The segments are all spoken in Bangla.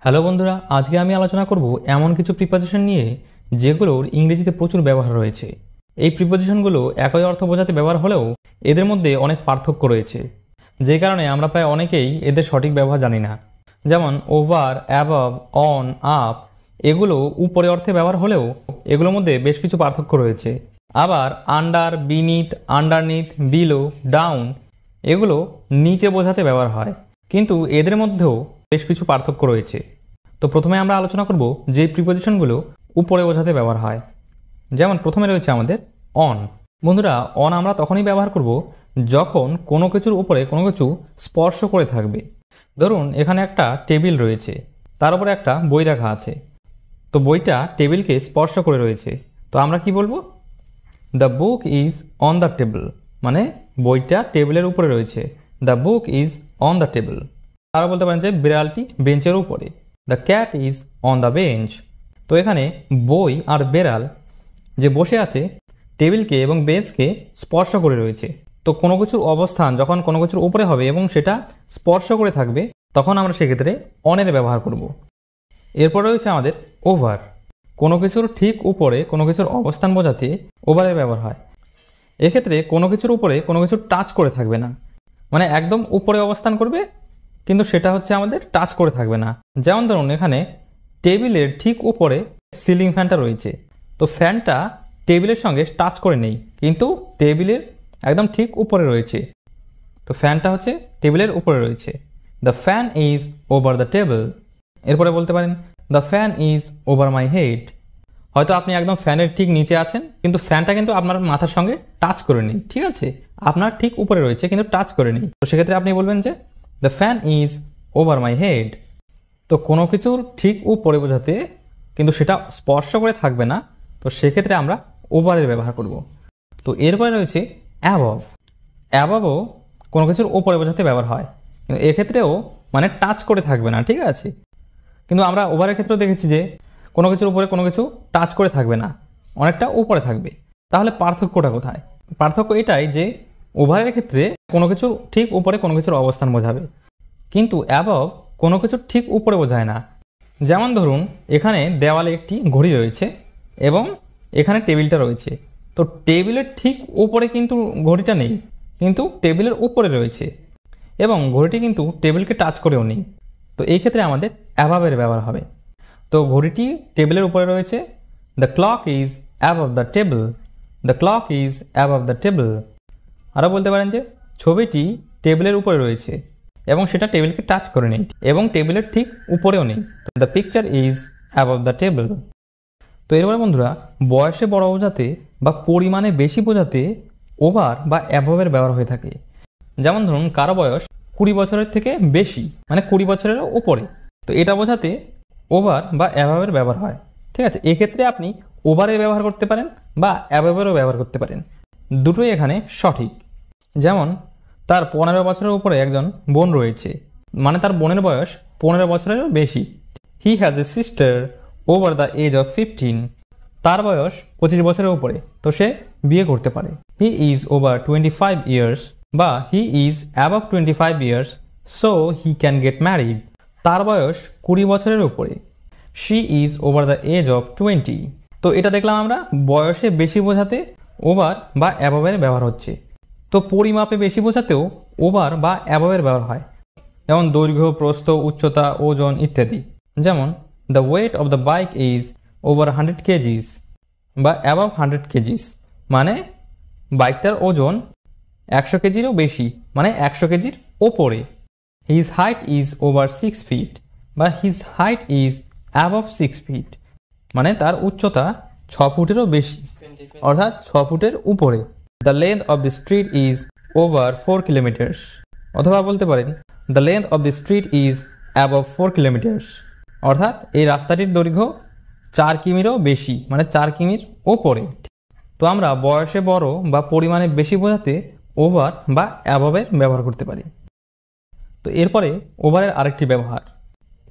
হ্যালো বন্ধুরা, আজকে আমি আলোচনা করব এমন কিছু প্রিপোজিশন নিয়ে যেগুলোর ইংরেজিতে প্রচুর ব্যবহার রয়েছে। এই প্রিপোজিশনগুলো একই অর্থ বোঝাতে ব্যবহার হলেও এদের মধ্যে অনেক পার্থক্য রয়েছে, যে কারণে আমরা প্রায় অনেকেই এদের সঠিক ব্যবহার জানি না। যেমন ওভার, অ্যাবভ, অন, আপ এগুলো উপরে অর্থে ব্যবহার হলেও এগুলোর মধ্যে বেশ কিছু পার্থক্য রয়েছে। আবার under, beneath, underneath, below, down এগুলো নিচে বোঝাতে ব্যবহার হয়, কিন্তু এদের মধ্যেও বেশ কিছু পার্থক্য রয়েছে। তো প্রথমে আমরা আলোচনা করব যে প্রিপোজিশনগুলো উপরে বোঝাতে ব্যবহার হয়। যেমন প্রথমে রয়েছে আমাদের অন। বন্ধুরা, অন আমরা তখনই ব্যবহার করব যখন কোনো কিছুর উপরে কোনো কিছু স্পর্শ করে থাকবে। ধরুন এখানে একটা টেবিল রয়েছে, তার উপরে একটা বই রাখা আছে, তো বইটা টেবিলকে স্পর্শ করে রয়েছে, তো আমরা কি বলবো? The book is on the table, মানে বইটা টেবিলের উপরে রয়েছে। The book is on the table. তারা বলতে পারেন যে বিড়ালটি বেঞ্চের উপরে। The cat is on the bench. তো এখানে বই আর বেড়াল যে বসে আছে টেবিলকে এবং বেঞ্চকে স্পর্শ করে রয়েছে। তো কোনো কিছুর অবস্থান যখন কোনো কিছুর উপরে হবে এবং সেটা স্পর্শ করে থাকবে, তখন আমরা সেক্ষেত্রে অনের ব্যবহার করব। এরপর রয়েছে আমাদের ওভার। কোনো কিছুর ঠিক উপরে কোনো কিছুর অবস্থান বোঝাতে ওভারের ব্যবহার হয়। এক্ষেত্রে কোনো কিছুর উপরে কোনো কিছু টাচ করে থাকবে না, মানে একদম উপরে অবস্থান করবে কিন্তু সেটা হচ্ছে আমাদের টাচ করে থাকবে না। যেমন ধরুন এখানে টেবিলের ঠিক উপরে সিলিং ফ্যানটা রয়েছে, তো ফ্যানটা টেবিলের সঙ্গে টাচ করে নেই, কিন্তু টেবিলের একদম ঠিক উপরে রয়েছে, তো ফ্যানটা হচ্ছে টেবিলের উপরে রয়েছে। The fan is over the table. এরপরে বলতে পারেন the fan is over my head. হয়তো আপনি একদম ফ্যানের ঠিক নিচে আছেন, কিন্তু ফ্যানটা কিন্তু আপনার মাথার সঙ্গে টাচ করে নেই, ঠিক আছে? আপনার ঠিক উপরে রয়েছে কিন্তু টাচ করে নেই, তো সেক্ষেত্রে আপনি বলবেন যে the fan is over my head. তো কোনো কিছুর ঠিক উপরে বোঝাতে কিন্তু সেটা স্পর্শ করে থাকবে না, তো সেক্ষেত্রে আমরা ওভারের ব্যবহার করব। তো এরপরে রয়েছে অ্যাবভ। অ্যাবভও কোনো কিছুর উপরে বোঝাতে ব্যবহার হয়, কিন্তু এক্ষেত্রেও মানে টাচ করে থাকবে না, ঠিক আছে? কিন্তু আমরা ওভারের ক্ষেত্রেও দেখেছি যে কোনো কিছুর উপরে কোনো কিছু টাচ করে থাকবে না, অনেকটা উপরে থাকবে। তাহলে পার্থক্যটা কোথায়? পার্থক্য এটাই যে ওভারের ক্ষেত্রে কোনো কিছুর ঠিক উপরে কোনো কিছুর অবস্থান বোঝাবে, কিন্তু অ্যাবভ কোনো কিছুর ঠিক উপরে বোঝায় না। যেমন ধরুন এখানে দেওয়ালে একটি ঘড়ি রয়েছে এবং এখানে টেবিলটা রয়েছে, তো টেবিলের ঠিক উপরে কিন্তু ঘড়িটা নেই, কিন্তু টেবিলের উপরে রয়েছে এবং ঘড়িটি কিন্তু টেবিলকে টাচ করেও নেই, তো এই ক্ষেত্রে আমাদের অ্যাবভের ব্যবহার হবে। তো ঘড়িটি টেবিলের উপরে রয়েছে। The clock is above the table. The clock is above the table. আরও বলতে পারেন যে ছবিটি টেবিলের উপরে রয়েছে এবং সেটা টেবিলকে টাচ করে নেই এবং টেবিলের ঠিক উপরেও নেই। The picture is above the table. তো এরপরে বন্ধুরা, বয়সে বড় বোঝাতে বা পরিমাণে বেশি বোঝাতে ওভার বা অ্যাবভের ব্যবহার হয়ে থাকে। যেমন ধরুন কারো বয়স 20 বছরের থেকে বেশি, মানে 20 বছরেরও উপরে, তো এটা বোঝাতে ওভার বা অ্যাবভের ব্যবহার হয়, ঠিক আছে? এক্ষেত্রে আপনি ওভারের ব্যবহার করতে পারেন বা অ্যাবভেরও ব্যবহার করতে পারেন, দুটোই এখানে সঠিক। যেমন তার 15 বছরের উপরে একজন বোন রয়েছে, মানে তার বোনের বয়স 15 বছরেরও বেশি। He has a sister over the age of 15। তার বয়স 25 বছরের উপরে, তো সে বিয়ে করতে পারে। হি ইজ ওভার 25 ইয়ার্স বা he is above 25 years, so he can get married. তার বয়স 20 বছরের উপরে। She is over the age of 20। তো এটা দেখলাম আমরা বয়সে বেশি বোঝাতে ওভার বা অ্যাবভের ব্যবহার হচ্ছে। তো পরিমাপে বেশি বোঝাতেও ওভার বা অ্যাবভের ব্যবহার হয়, যেমন দৈর্ঘ্য, প্রস্থ, উচ্চতা, ওজন ইত্যাদি। যেমন the weight of the bike is over 100 KGs বা অ্যাবভ 100 কেজিস, মানে বাইকটার ওজন 100 কেজিরও বেশি, মানে 100 কেজির ওপরে। His height is over 6 feet বা his height is above 6 feet, মানে তার উচ্চতা 6 ফুটেরও বেশি, অর্থাৎ 6 ফুটের উপরে। The length of the street is over 4 kilometres, অথবা বলতে পারেন the length of the street is above 4 kilometres, অর্থাৎ এই রাস্তাটির দৈর্ঘ্য 4 কিমিরও বেশি, মানে 4 কিমির ওপরে। তো আমরা বয়সে বড় বা পরিমাণে বেশি বোঝাতে ওভার বা অ্যাবভের ব্যবহার করতে পারি। তো এরপরে ওভারের আরেকটি ব্যবহার।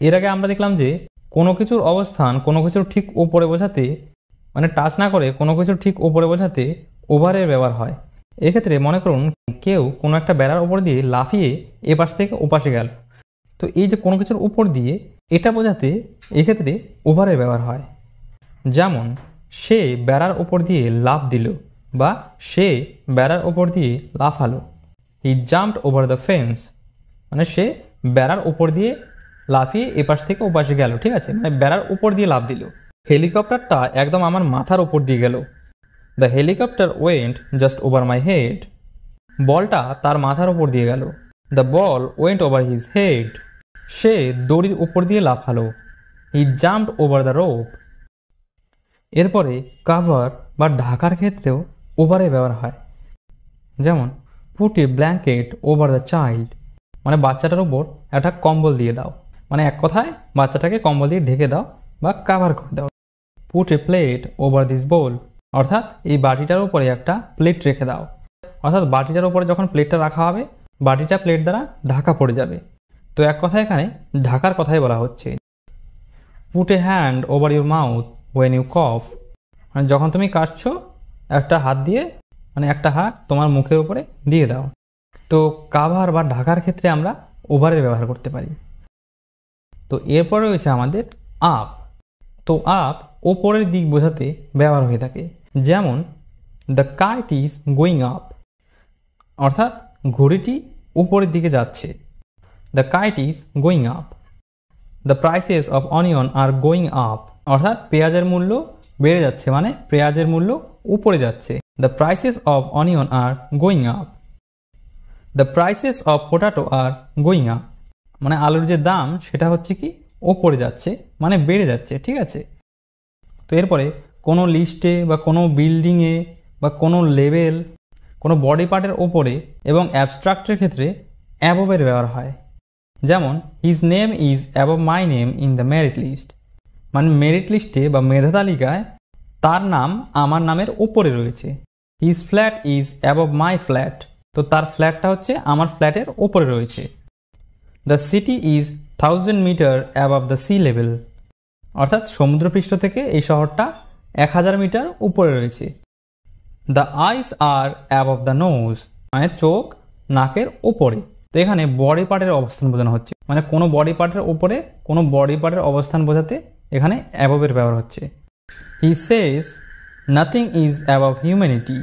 এর আগে আমরা দেখলাম যে কোনো কিছুর অবস্থান কোনো কিছুর ঠিক ওপরে বোঝাতে, মানে টাচ না করে কোনো কিছুর ঠিক ওপরে বোঝাতে ওভারের ব্যবহার হয়। এক্ষেত্রে মনে করুন কেউ কোনো একটা বেড়ার উপর দিয়ে লাফিয়ে এপাশ থেকে ওপাশে গেল, তো এই যে কোনো কিছুর উপর দিয়ে এটা বোঝাতে এক্ষেত্রে ওভারের ব্যবহার হয়। যেমন সে বেড়ার ওপর দিয়ে লাফ দিল বা সে বেড়ার ওপর দিয়ে লাফালো। He jumped over the fence, মানে সে বেড়ার ওপর দিয়ে লাফিয়ে এপাশ থেকে ওপাশে গেল, ঠিক আছে, মানে বেড়ার উপর দিয়ে লাফ দিল। হেলিকপ্টারটা একদম আমার মাথার ওপর দিয়ে গেল। The helicopter went just over my head, বলটা তার মাথার ওপর দিয়ে গেল। The ball went over his head, সে দড়ির উপর দিয়ে লাফালো। He jumped over the rope. এরপরে কাভার বা ঢাকার ক্ষেত্রেও ওভারের ব্যবহার হয়। যেমন put a blanket over the child, মানে বাচ্চাটার উপর একটা কম্বল দিয়ে দাও, মানে এক কথায় বাচ্চাটাকে কম্বল দিয়ে ঢেকে দাও বা কাভার করে দাও। Put a plate over this bowl, অর্থাৎ এই বাটিটার উপরে একটা প্লেট রেখে দাও, অর্থাৎ বাটিটার উপরে যখন প্লেটটা রাখা হবে বাটিটা প্লেট দ্বারা ঢাকা পড়ে যাবে। তো এক কথায় এখানে ঢাকার কথাই বলা হচ্ছে। Put a hand over your mouth when you cough, মানে যখন তুমি কাশছো একটা হাত দিয়ে, মানে একটা হাত তোমার মুখের উপরে দিয়ে দাও। তো কাভার বা ঢাকার ক্ষেত্রে আমরা ওভারের ব্যবহার করতে পারি। তো এরপরে রয়েছে আমাদের আপ। তো আপ ওপরের দিক বোঝাতে ব্যবহার হয়ে থাকে। যেমন the kite is going up, অর্থাৎ ঘড়িটি উপরের দিকে যাচ্ছে। The kite is going up. The prices of onion are going up, অর্থাৎ পেঁয়াজের মূল্য বেড়ে যাচ্ছে, মানে পেঁয়াজের মূল্য উপরে যাচ্ছে। The prices of onion are going up. The prices of পোটাটো are going up, মানে আলুর যে দাম সেটা হচ্ছে কি ওপরে যাচ্ছে, মানে বেড়ে যাচ্ছে, ঠিক আছে। তো এরপরে কোনো লিস্টে বা কোনো বিল্ডিংয়ে বা কোনো লেভেল, কোনো বডি পার্টের ওপরে এবং অ্যাবস্ট্রাক্টের ক্ষেত্রে অ্যাবভের ব্যবহার হয়। যেমন his name is above my name in the merit list, মানে মেরিট লিস্টে বা মেধা তালিকায় তার নাম আমার নামের ওপরে রয়েছে। His flat is above my flat, তো তার ফ্ল্যাটটা হচ্ছে আমার ফ্ল্যাটের ওপরে রয়েছে। The city is 1000 metre above the sea level, অর্থাৎ সমুদ্রপৃষ্ঠ থেকে এই শহরটা 1000 মিটার উপরে রয়েছে। The eyes are above the nose, মানে চোখ নাকের ওপরে। তো এখানে বডি পার্টের অবস্থান বোঝানো হচ্ছে, মানে কোনো বডি পার্টের ওপরে কোনো বডি পার্টের অবস্থান বোঝাতে এখানে অ্যাবভের ব্যবহার হচ্ছে। হি সেজ নাথিং ইজ অ্যাবভ হিউম্যানিটি,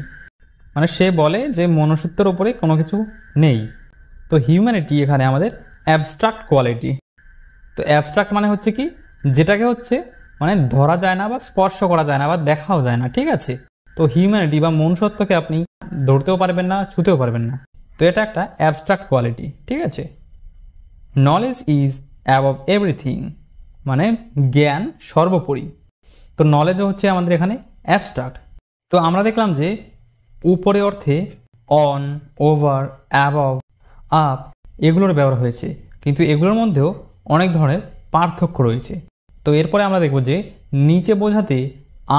মানে সে বলে যে মনুষ্যত্বের ওপরে কোনো কিছু নেই। তো হিউম্যানিটি এখানে আমাদের অ্যাবস্ট্রাক্ট কোয়ালিটি। তো অ্যাবস্ট্রাক্ট মানে হচ্ছে কি, যেটাকে হচ্ছে মানে ধরা যায় না বা স্পর্শ করা যায় না বা দেখাও যায় না, ঠিক আছে। তো হিউম্যানিটি বা মনুষ্যত্বকে আপনি ধরতেও পারবেন না, ছুঁতেও পারবেন না। তো এটা একটা অ্যাবস্ট্রাক্ট কোয়ালিটি, ঠিক আছে। নলেজ ইজ অ্যাবভ এভরিথিং, মানে জ্ঞান সর্বোপরি। তো নলেজও হচ্ছে আমাদের এখানে অ্যাবস্ট্রাক্ট। তো আমরা দেখলাম যে উপরে অর্থে অন, ওভার, অ্যাবভ, আপ এগুলোর ব্যবহার হয়েছে, কিন্তু এগুলোর মধ্যেও অনেক ধরনের পার্থক্য রয়েছে। তো এরপরে আমরা দেখব যে নিচে বোঝাতে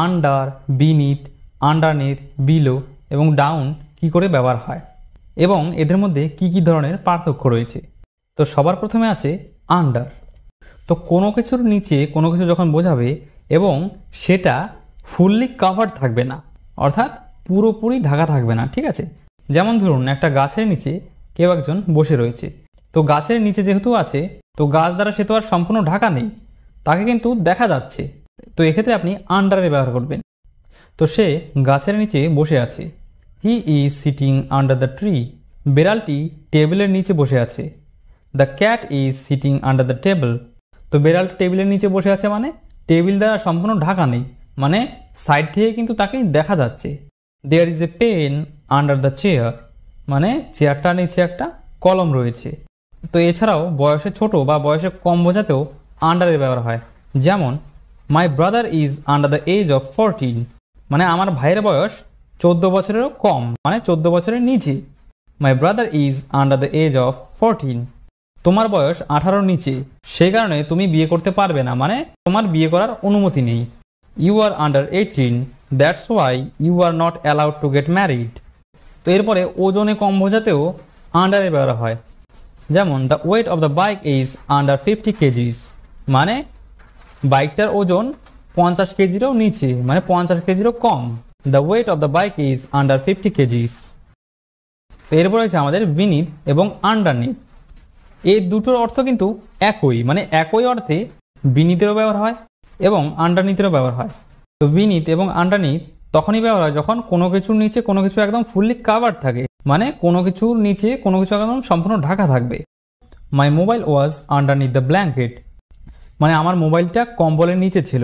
আন্ডার, বিনিথ, আন্ডারনিথ, বিলো এবং ডাউন কি করে ব্যবহার হয় এবং এদের মধ্যে কি কি ধরনের পার্থক্য রয়েছে। তো সবার প্রথমে আছে আন্ডার। তো কোনো কিছুর নিচে কোনো কিছু যখন বোঝাবে এবং সেটা ফুললি কাভার্ড থাকবে না, অর্থাৎ পুরোপুরি ঢাকা থাকবে না, ঠিক আছে। যেমন ধরুন একটা গাছের নিচে কেউ একজন বসে রয়েছে, তো গাছের নিচে যেহেতু আছে তো গাছ দ্বারা সে তো আর সম্পূর্ণ ঢাকা নেই, তাকে কিন্তু দেখা যাচ্ছে। তো এক্ষেত্রে আপনি আন্ডারে ব্যবহার করবেন। তো সে গাছের নিচে বসে আছে। He is sitting under the tree, বেড়ালটি টেবিলের নিচে বসে আছে। The cat is sitting under the table, তো বেড়ালটি টেবিলের নিচে বসে আছে মানে টেবিল দ্বারা সম্পূর্ণ ঢাকা নেই, মানে সাইড থেকে কিন্তু তাকে দেখা যাচ্ছে। There is a pen under the chair, মানে চেয়ারটার নিচে একটা কলম রয়েছে। তো এছাড়াও বয়সে ছোট বা বয়সে কম বোঝাতেও আন্ডারের ব্যবহার হয়। যেমন my brother is under the age of 14, মানে আমার ভাইয়ের বয়স 14 বছরেরও কম, মানে 14 বছরের নিচে। My brother is under the age of 14, তোমার বয়স 18 নিচে, সেই কারণে তুমি বিয়ে করতে পারবে না, মানে তোমার বিয়ে করার অনুমতি নেই। You are under 18, that's why you are not allowed to get married. তো এরপরে ওজনে কম বোঝাতেও আন্ডারের ব্যবহার হয়। যেমন the weight of the bike is under 50 kgs, মানে বাইকটার ওজন 50 কেজিরও নিচে, মানে 50 কেজিরও কম। The weight of the bike is under 50 kgs. তো এরপর হচ্ছে আমাদের বিনিথ এবং আন্ডারনিথ। এই দুটোর অর্থ কিন্তু একই, মানে একই অর্থে বিনিতেরও ব্যবহার হয় এবং আন্ডারনিথেরও ব্যবহার হয়। তো বিনিত এবং আন্ডারনিথ তখনই ব্যবহার হয় যখন কোনো কিছুর নিচে কোনো কিছু একদম ফুললি কাভার থাকে, মানে কোনো কিছুর নিচে কোনো কিছু একদম সম্পূর্ণ ঢাকা থাকবে। My mobile was underneath the blanket, মানে আমার মোবাইলটা কম্বলের নিচে ছিল।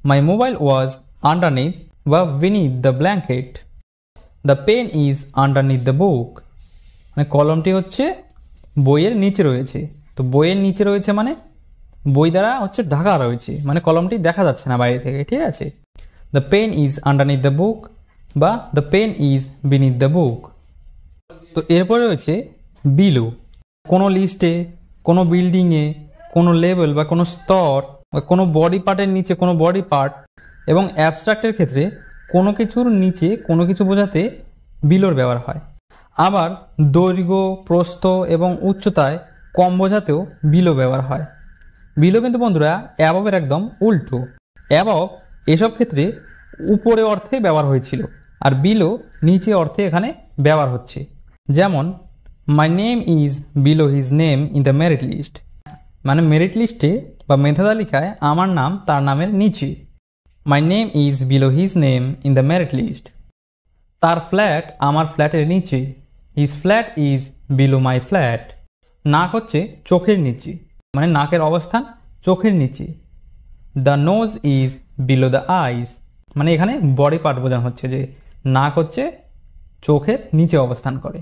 মাই মোবাইল ওয়াজ আন্ডারনিথ বা beneath the blanket. The pen is underneath the book, মানে কলমটি হচ্ছে বইয়ের নিচে রয়েছে। তো বইয়ের নিচে রয়েছে মানে বই দ্বারা হচ্ছে ঢাকা রয়েছে, মানে কলমটি দেখা যাচ্ছে না বাইরে থেকে, ঠিক আছে। The pen is underneath the book বা the pen is beneath the book. তো এরপরে রয়েছে বিলো। কোনো লিস্টে, কোনো বিল্ডিংয়ে, কোনো লেভেল বা কোনো স্তর বা কোনো বডি পার্টের নিচে কোনো বডি পার্ট এবং অ্যাবস্ট্রাক্টের ক্ষেত্রে কোনো কিছুর নিচে কোনো কিছু বোঝাতে বিলোর ব্যবহার হয়। আবার দৈর্ঘ্য, প্রস্থ এবং উচ্চতায় কম বোঝাতেও বিলো ব্যবহার হয়। বিলো কিন্তু বন্ধুরা অ্যাবভের একদম উল্টো। অ্যাবভ এসব ক্ষেত্রে উপরে অর্থে ব্যবহার হয়েছিল, আর বিলো নিচে অর্থে এখানে ব্যবহার হচ্ছে। যেমন my name is below his name in the merit list, মানে মেরিট লিস্টে বা মেধা তালিকায় আমার নাম তার নামের নিচে। My name is below his name in the merit list. তার ফ্ল্যাট আমার ফ্ল্যাটের নিচে। His flat is below my flat. নাক হচ্ছে চোখের নিচে, মানে নাকের অবস্থান চোখের নিচে। The nose is below the eyes, মানে এখানে বডি পার্ট বোঝানো হচ্ছে যে নাক হচ্ছে চোখের নিচে অবস্থান করে।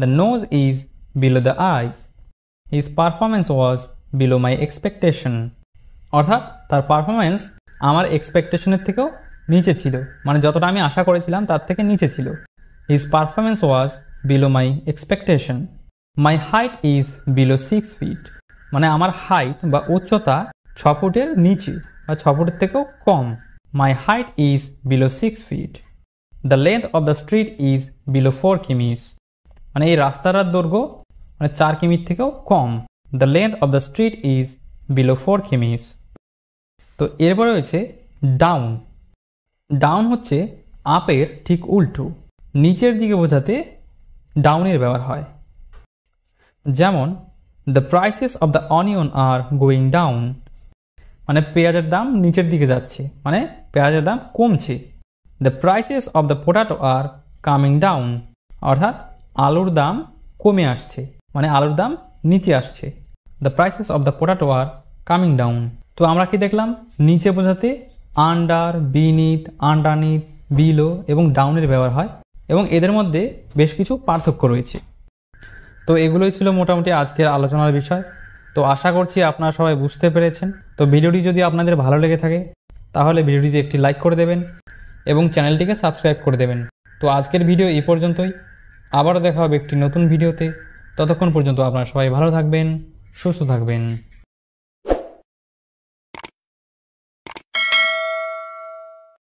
The nose is below the eyes. His performance was below my expectation, অর্থাৎ তার পারফরমেন্স আমার এক্সপেকটেশনের থেকেও নিচে ছিল, মানে যতটা আমি আশা করেছিলাম তার থেকে নিচে ছিল। His performance was below my expectation. My height is below 6 feet, মানে আমার হাইট বা উচ্চতা 6 ফুটের নিচে বা 6 ফুটের থেকেও কম। My height is below 6 feet. The length of the street is below 4 kimis, মানে এই রাস্তার দৈর্ঘ্য মানে 4 কিমির থেকেও কম। The length of the street is below 4 kimis. তো এরপরে রয়েছে ডাউন। ডাউন হচ্ছে আপের ঠিক উল্টো, নিচের দিকে বোঝাতে ডাউনের ব্যবহার হয়। যেমন the prices of the onion are going down, মানে পেঁয়াজের দাম নিচের দিকে যাচ্ছে, মানে পেঁয়াজের দাম কমছে। The prices of the পোটাটো are coming down, অর্থাৎ আলুর দাম কমে আসছে, মানে আলুর দাম নিচে আসছে। The prices of the পোটাটো are coming down. তো আমরা কি দেখলাম, নিচে বোঝাতে আন্ডার, বিনিথ, আন্ডারনিথ, বিলো এবং ডাউনের ব্যবহার হয় এবং এদের মধ্যে বেশ কিছু পার্থক্য রয়েছে। তো এগুলোই ছিল মোটামুটি আজকের আলোচনার বিষয়। তো আশা করছি আপনারা সবাই বুঝতে পেরেছেন। তো ভিডিওটি যদি আপনাদের ভালো লেগে থাকে তাহলে ভিডিওটিতে একটি লাইক করে দেবেন এবং চ্যানেলটিকে সাবস্ক্রাইব করে দেবেন। তো আজকের ভিডিও এই পর্যন্তই, আবারও দেখা হবে একটি নতুন ভিডিওতে। ততক্ষণ পর্যন্ত আপনারা সবাই ভালো থাকবেন, সুস্থ থাকবেন।